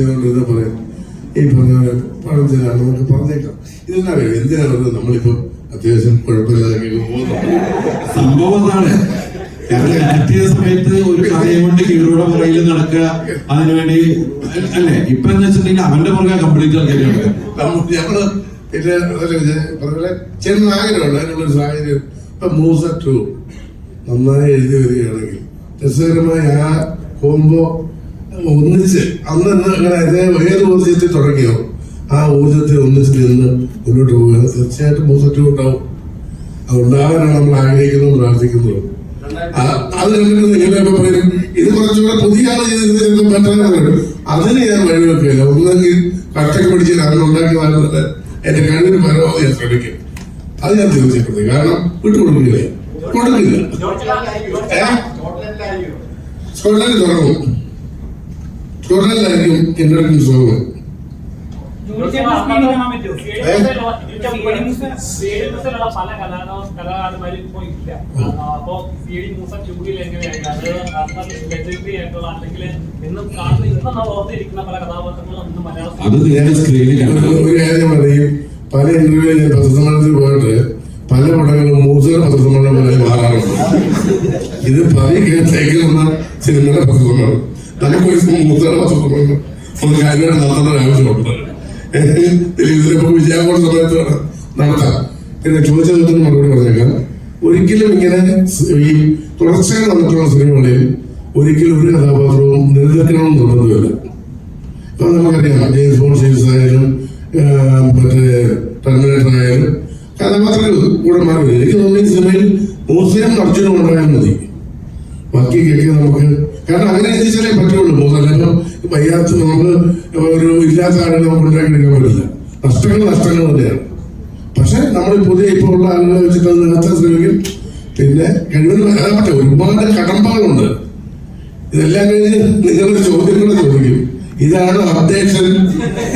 ചെയ്തുകൊണ്ട് ഇത് പറയാം, ഈ പറഞ്ഞ പണം ചെയ്താണ് നമുക്ക് പറഞ്ഞേക്കാം. ഇതെന്നാ അറിയാം എന്തിനാണ് നമ്മളിപ്പോ അത്യാവശ്യം കുഴപ്പമില്ലാതെ പോകുന്നത്. സംഭവം അതാണ്. കാരണം കിട്ടിയ സമയത്ത് ഒരു കാര്യം കൊണ്ട് ഹീറോയുടെ പുറകിൽ നടക്കുക, അതിനുവേണ്ടി അല്ലേ. ഇപ്പൊ എന്ന് വെച്ചിട്ടുണ്ടെങ്കിൽ അവന്റെ പുറകെ കംപ്ലീറ്റ് ആൾക്കാർ ഞങ്ങള് പിന്നെ ചെറിയ ആഗ്രഹമുണ്ട് അതിനുള്ളൊരു സാഹചര്യം. ഇപ്പൊ മൂസ 2 നന്നായി എഴുതി വരികയാണെങ്കിൽ രസകരമായി ആ കോമ്പോ ഒന്നിച്ച് അന്ന് അങ്ങനെ ഏത് ഊർജ്ജത്തിൽ തുടങ്ങിയോ ആ ഊർജ്ജത്തെ ഒന്നിച്ച് നിന്ന് മുന്നോട്ട് പോവുക. തീർച്ചയായിട്ടും മൂസ 2 ഉണ്ടാവും. അത് ഉണ്ടാകാനാണ് നമ്മൾ ആഗ്രഹിക്കുന്നതും പ്രാർത്ഥിക്കുന്നതും. അത് കണ്ടിട്ട് നിങ്ങളൊക്കെ പറയും ഇത് കുറച്ചുകൂടെ പുതിയ ആള് ചെയ്തിരുന്ന പറ്റാൻ അതിന് ഞാൻ വഴിവെക്കില്ല. ഒന്നെങ്കിൽ കട്ടക്ക് പിടിച്ച് അതിനുണ്ടാക്കിയതാണെന്നല്ല എന്റെ കഴിവിന് പരമാവധി ഞാൻ ശ്രമിക്കും. അത് ഞാൻ തീർച്ചയായിട്ടും കാരണം വിട്ടുകൊടുക്കില്ല. സ്കോട്ട്ലൻഡ് തുടങ്ങും. സ്കോട്ട്ലൻഡിലായിരിക്കും ഇന്റർനാഷണൽ സോങ്. പല കലാകാരന്മാരും ഇപ്പോ ഇല്ല. അപ്പൊ മൂസ ചൂടിൽ എങ്ങനെയായിട്ടുള്ള അല്ലെങ്കിൽ ഇന്നും കാണുന്ന ഇന്നും ഓർത്തിരിക്കുന്ന പല കഥാപാത്രങ്ങളും ഇന്ന് മലയാളം ഒരു കാര്യം പറയും. പല ഇന്റർവ്യൂ ഞാൻ പത്രസമ്മേളനത്തിൽ പോയിട്ട് പല പടങ്ങളും മൂസയുടെ പത്രസമ്മേളനം പോലെ മാറാറുണ്ട്. ഇത് കേൾക്കുന്ന സിനിമയുടെ പത്രസമ്മേളനം നമുക്കൊരു മൂസയുടെ പത്രസമ്മേളനം ഒരു കാര്യം നടത്തേണ്ട ആവശ്യമുണ്ട്. ഇതിലിപ്പോ വിജയാഘോഷ സമയത്ത് നടത്താം. പിന്നെ ചോദിച്ചതിന് മറുപടി പറഞ്ഞേക്കാം. ഒരിക്കലും ഇങ്ങനെ ഈ തുടർച്ചയായി വന്നിട്ടുള്ള സിനിമകളിൽ ഒരിക്കലും ഒരു കഥാപാത്രവും നിലനിൽക്കണമെന്ന് നിർബന്ധമില്ല. ഇപ്പൊ നമുക്കറിയാം ജെയിംസ് ബോണ്ട് സീരീസ് ആയാലും മറ്റേ ടെർമിനേറ്റർ ആയാലും കഥാപാത്രങ്ങൾ കൂടെ മാറില്ല. എനിക്ക് തോന്നുന്നു ഈ സിനിമയിൽ മൂസയും അർജുനും ഉണ്ടായാൽ മതി. ബാക്കി കേൾക്കാൻ നമുക്ക് കാരണം അങ്ങനെ എത്തിച്ചാലേ പറ്റുള്ളൂ. മൂന്നല്ലോ വയ്യാത്ത നമുക്ക് ഒരു ഇല്ലാത്ത ആളുകൾ നമുക്ക് ഉണ്ടാക്കിയെടുക്കാൻ പറ്റില്ല. നഷ്ടങ്ങൾ തന്നെയാണ്. പക്ഷെ നമ്മൾ പുതിയ ഇപ്പോൾ ഉള്ള ആളുകളെ വെച്ചിട്ട് അത് നികത്താൻ ശ്രമിക്കും. പിന്നെ കഴിവിന് പറ്റാ ഒരുപാട് കടമ്പകളുണ്ട്. ഇതെല്ലാം കഴിഞ്ഞ് നിങ്ങളുടെ ചോദ്യങ്ങൾ ചോദിക്കും. ഇതാണ് അപ്ഡേഷൻ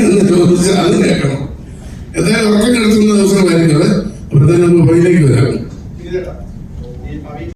എന്ന് ചോദിച്ചാൽ അത് കേൾക്കണം. എന്തായാലും ഉറക്കം കിടത്തുന്ന ദിവസമായിരിക്കും. അപ്പോഴത്തേക്ക് നമുക്ക് വഴിയിലേക്ക് വരാം.